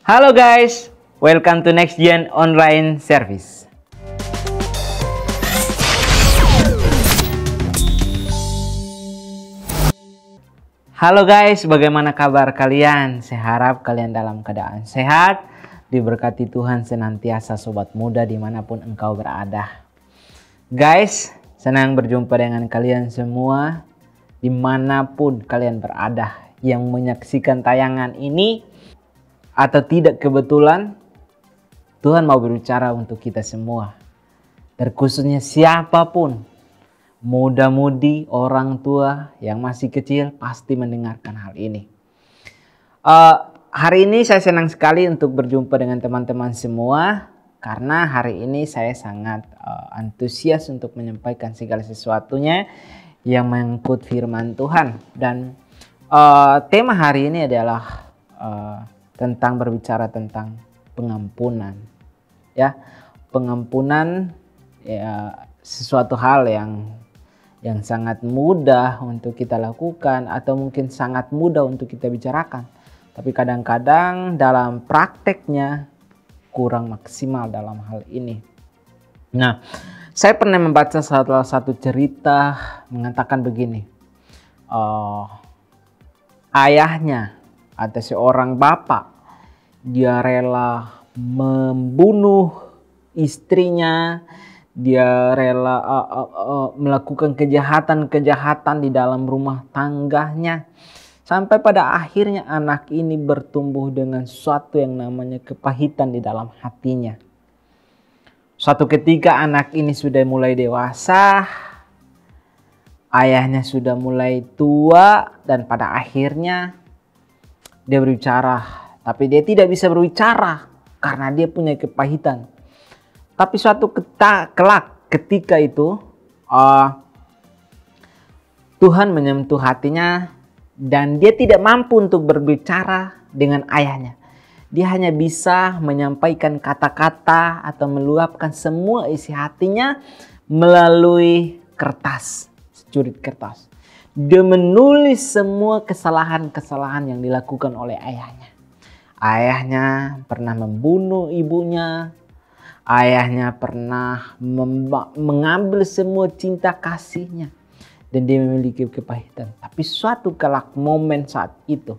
Halo guys, welcome to Next Gen Online Service. Halo guys, bagaimana kabar kalian? Saya harap kalian dalam keadaan sehat, diberkati Tuhan senantiasa sobat muda dimanapun engkau berada. Guys, senang berjumpa dengan kalian semua dimanapun kalian berada yang menyaksikan tayangan ini. Atau tidak kebetulan Tuhan mau berbicara untuk kita semua. Terkhususnya siapapun, muda-mudi, orang tua yang masih kecil pasti mendengarkan hal ini. Hari ini saya senang sekali untuk berjumpa dengan teman-teman semua. Karena hari ini saya sangat antusias untuk menyampaikan segala sesuatunya yang mengikut firman Tuhan. Dan tema hari ini adalah tentang berbicara tentang pengampunan, ya. Pengampunan ya sesuatu hal yang sangat mudah untuk kita lakukan atau mungkin sangat mudah untuk kita bicarakan, tapi kadang-kadang dalam prakteknya kurang maksimal dalam hal ini. Nah, saya pernah membaca salah satu cerita mengatakan begini, ayahnya ada seorang bapak, dia rela membunuh istrinya, dia rela melakukan kejahatan-kejahatan di dalam rumah tangganya. Sampai pada akhirnya anak ini bertumbuh dengan sesuatu yang namanya kepahitan di dalam hatinya. Suatu ketika anak ini sudah mulai dewasa, ayahnya sudah mulai tua dan pada akhirnya dia berbicara, tapi dia tidak bisa berbicara karena dia punya kepahitan. Tapi suatu kelak ketika itu Tuhan menyentuh hatinya dan dia tidak mampu untuk berbicara dengan ayahnya. Dia hanya bisa menyampaikan kata-kata atau meluapkan semua isi hatinya melalui kertas, securit kertas. Dia menulis semua kesalahan-kesalahan yang dilakukan oleh ayahnya. Ayahnya pernah membunuh ibunya. Ayahnya pernah mengambil semua cinta kasihnya. Dan dia memiliki kepahitan. Tapi suatu kelak momen saat itu,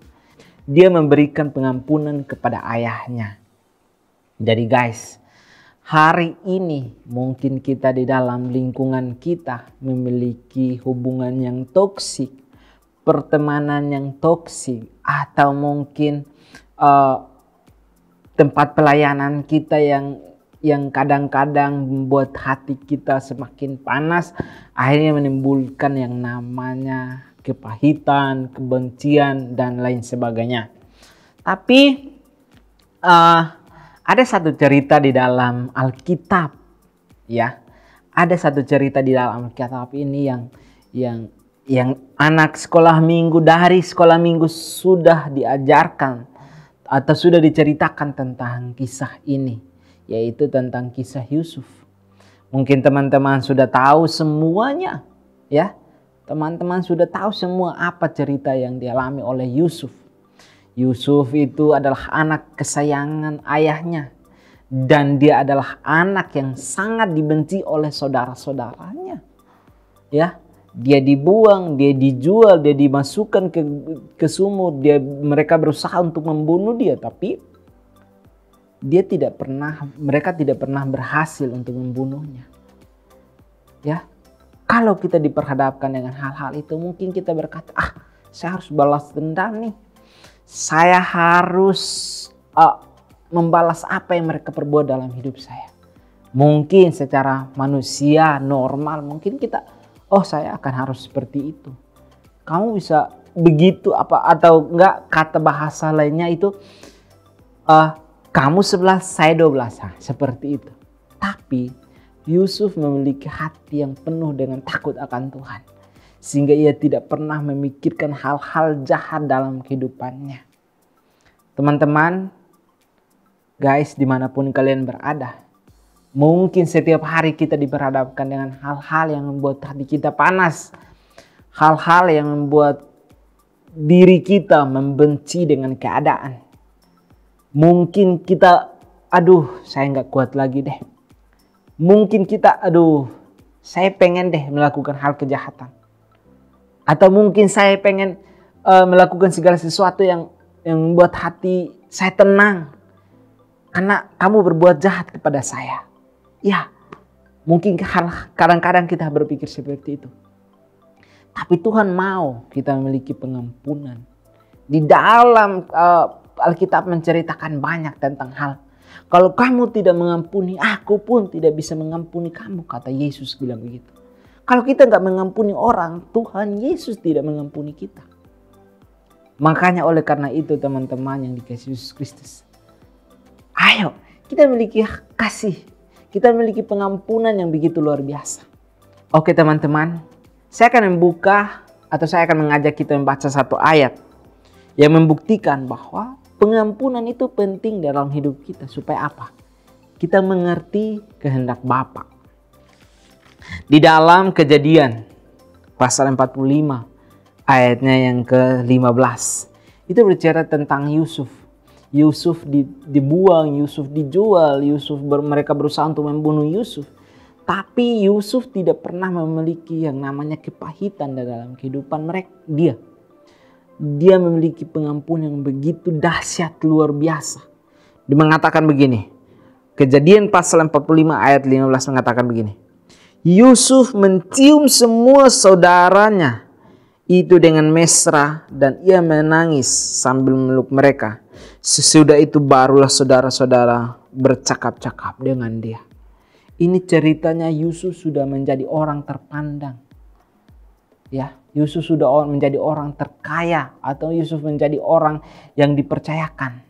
dia memberikan pengampunan kepada ayahnya. Jadi guys, hari ini mungkin kita di dalam lingkungan kita memiliki hubungan yang toksik, pertemanan yang toksik, atau mungkin tempat pelayanan kita yang kadang-kadang membuat hati kita semakin panas, akhirnya menimbulkan yang namanya kepahitan, kebencian, dan lain sebagainya. Tapi ada satu cerita di dalam Alkitab, ya. Ada satu cerita di dalam Alkitab ini yang anak sekolah minggu dari sekolah minggu sudah diajarkan atau sudah diceritakan tentang kisah ini, yaitu tentang kisah Yusuf. Mungkin teman-teman sudah tahu semuanya, ya. Teman-teman sudah tahu semua apa cerita yang dialami oleh Yusuf. Yusuf itu adalah anak kesayangan ayahnya. Dan dia adalah anak yang sangat dibenci oleh saudara-saudaranya. Ya, dia dibuang, dia dijual, dia dimasukkan ke sumur. Mereka berusaha untuk membunuh dia, tapi mereka tidak pernah berhasil untuk membunuhnya. Ya, kalau kita diperhadapkan dengan hal-hal itu, mungkin kita berkata, saya harus balas dendam nih. Saya harus membalas apa yang mereka perbuat dalam hidup saya. Mungkin secara manusia normal, mungkin kita, saya akan harus seperti itu. Kamu bisa begitu apa atau enggak, kata bahasa lainnya itu, kamu 11, saya 12, seperti itu. Tapi Yusuf memiliki hati yang penuh dengan takut akan Tuhan. Sehingga ia tidak pernah memikirkan hal-hal jahat dalam kehidupannya. Teman-teman, guys, dimanapun kalian berada, mungkin setiap hari kita diperhadapkan dengan hal-hal yang membuat hati kita panas. Hal-hal yang membuat diri kita membenci dengan keadaan. Mungkin kita, aduh saya nggak kuat lagi deh. Mungkin kita, aduh saya pengen deh melakukan hal kejahatan. Atau mungkin saya pengen melakukan segala sesuatu yang membuat hati saya tenang. Karena kamu berbuat jahat kepada saya. Ya, mungkin kadang-kadang kita berpikir seperti itu. Tapi Tuhan mau kita memiliki pengampunan. Di dalam Alkitab menceritakan banyak tentang hal. Kalau kamu tidak mengampuni, aku pun tidak bisa mengampuni kamu, kata Yesus bilang begitu. Kalau kita nggak mengampuni orang, Tuhan Yesus tidak mengampuni kita. Makanya oleh karena itu teman-teman yang dikasihi Yesus Kristus, ayo kita memiliki kasih, kita memiliki pengampunan yang begitu luar biasa. Oke teman-teman, saya akan membuka atau saya akan mengajak kita membaca satu ayat yang membuktikan bahwa pengampunan itu penting dalam hidup kita. Supaya apa? Kita mengerti kehendak Bapa. Di dalam Kejadian pasal 45 ayatnya yang ke-15. Itu berbicara tentang Yusuf. Yusuf dibuang, Yusuf dijual, mereka berusaha untuk membunuh Yusuf. Tapi Yusuf tidak pernah memiliki yang namanya kepahitan dalam kehidupan mereka. Dia memiliki pengampunan yang begitu dahsyat, luar biasa. Dia mengatakan begini. Kejadian pasal 45 ayat 15 mengatakan begini. Yusuf mencium semua saudaranya itu dengan mesra dan ia menangis sambil memeluk mereka. Sesudah itu barulah saudara-saudara bercakap-cakap dengan dia. Ini ceritanya Yusuf sudah menjadi orang terpandang. Ya, Yusuf sudah menjadi orang terkaya atau Yusuf menjadi orang yang dipercayakan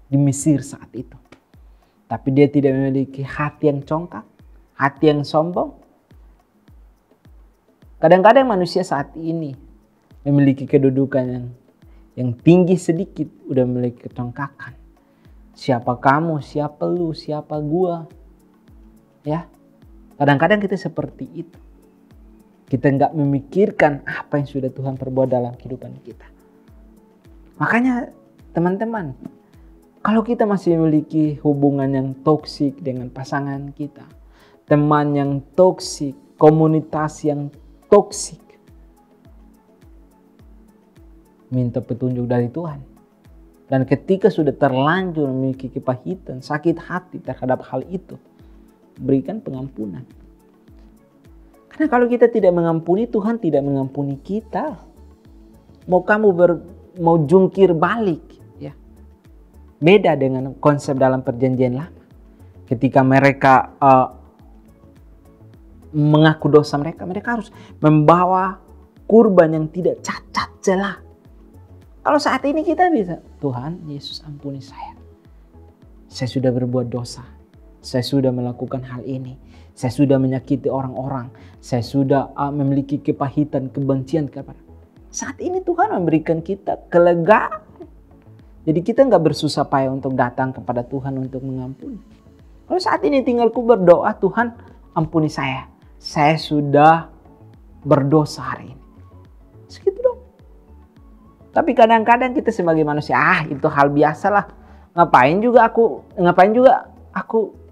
di Mesir saat itu. Tapi dia tidak memiliki hati yang congkak, hati yang sombong. Kadang-kadang manusia saat ini memiliki kedudukan yang tinggi sedikit, udah memiliki kecongkakan. Siapa kamu, siapa lu, siapa gua. Ya, kadang-kadang kita seperti itu. Kita nggak memikirkan apa yang sudah Tuhan perbuat dalam kehidupan kita. Makanya teman-teman, kalau kita masih memiliki hubungan yang toksik dengan pasangan kita, teman yang toksik, komunitas yang toksik, minta petunjuk dari Tuhan. Dan ketika sudah terlanjur memiliki kepahitan, sakit hati terhadap hal itu, berikan pengampunan. Karena kalau kita tidak mengampuni, Tuhan tidak mengampuni kita. Mau kamu mau jungkir balik, ya. Beda dengan konsep dalam perjanjian lama. Ketika mereka mengaku dosa mereka harus membawa kurban yang tidak cacat celah. Kalau saat ini kita bisa, Tuhan Yesus ampuni saya. Saya sudah berbuat dosa. Saya sudah melakukan hal ini. Saya sudah menyakiti orang-orang. Saya sudah memiliki kepahitan, kebencian kepada. Saat ini Tuhan memberikan kita kelegaan. Jadi kita nggak bersusah payah untuk datang kepada Tuhan untuk mengampuni. Kalau saat ini tinggalku berdoa, Tuhan ampuni saya. Saya sudah berdosa hari ini. Segitu dong. Tapi kadang-kadang kita sebagai manusia, itu hal biasa lah. Ngapain juga aku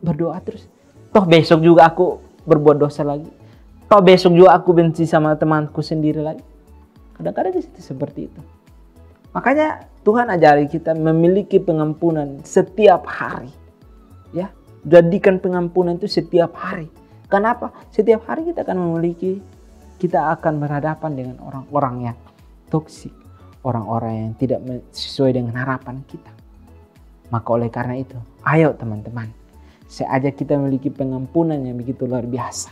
berdoa terus. Toh besok juga aku berbuat dosa lagi. Toh besok juga aku benci sama temanku sendiri lagi. Kadang-kadang seperti itu. Makanya Tuhan ajari kita memiliki pengampunan setiap hari. Ya, jadikan pengampunan itu setiap hari. Kenapa? Setiap hari kita akan berhadapan dengan orang-orang yang toksik, orang-orang yang tidak sesuai dengan harapan kita. Maka oleh karena itu, ayo teman-teman, saya ajak kita memiliki pengampunan yang begitu luar biasa.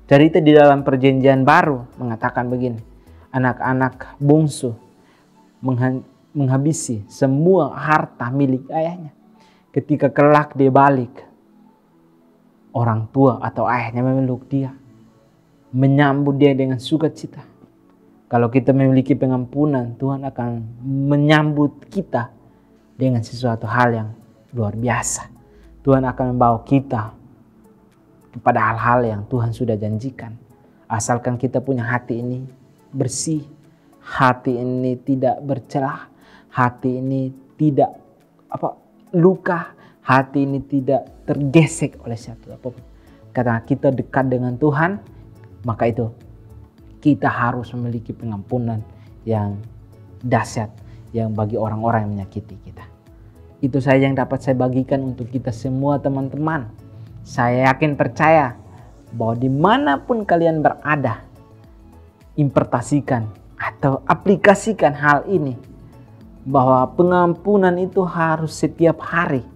Cerita di dalam perjanjian baru mengatakan begini, anak-anak bungsu menghabisi semua harta milik ayahnya. Ketika kelak dia balik, orang tua atau ayahnya memeluk dia, menyambut dia dengan sukacita. Kalau kita memiliki pengampunan, Tuhan akan menyambut kita dengan sesuatu hal yang luar biasa. Tuhan akan membawa kita kepada hal-hal yang Tuhan sudah janjikan. Asalkan kita punya hati ini bersih, hati ini tidak bercelah, hati ini tidak luka, hati ini tidak tergesek oleh satu apapun. Karena kita dekat dengan Tuhan, maka itu kita harus memiliki pengampunan yang dahsyat yang bagi orang-orang yang menyakiti kita. Itu saja yang dapat saya bagikan untuk kita semua teman-teman. Saya yakin percaya bahwa dimanapun kalian berada, interpretasikan atau aplikasikan hal ini, bahwa pengampunan itu harus setiap hari,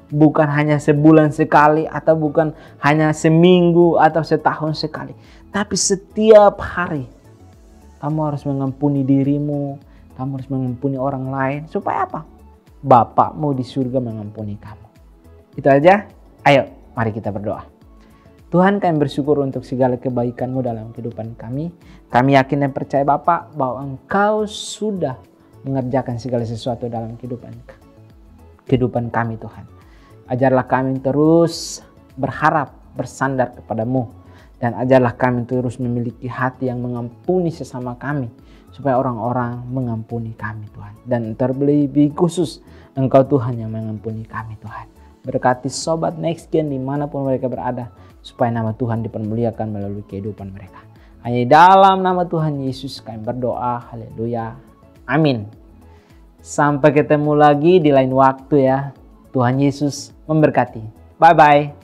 bukan hanya sebulan sekali atau bukan hanya seminggu atau setahun sekali, tapi setiap hari kamu harus mengampuni dirimu, kamu harus mengampuni orang lain. Supaya apa? Bapakmu di surga mengampuni kamu. Itu aja. Ayo, mari kita berdoa. Tuhan, kami bersyukur untuk segala kebaikan-Mu dalam kehidupan kami. Kami yakin dan percaya Bapa bahwa Engkau sudah mengerjakan segala sesuatu dalam kehidupan kami, Tuhan. Ajarlah kami terus berharap, bersandar kepadamu. Dan ajarlah kami terus memiliki hati yang mengampuni sesama kami. Supaya orang-orang mengampuni kami, Tuhan. Dan terlebih khusus Engkau Tuhan yang mengampuni kami, Tuhan. Berkati sobat NextGen dimanapun mereka berada. Supaya nama Tuhan dipermuliakan melalui kehidupan mereka. Hanya dalam nama Tuhan Yesus kami berdoa. Haleluya. Amin. Sampai ketemu lagi di lain waktu ya. Tuhan Yesus memberkati. Bye-bye.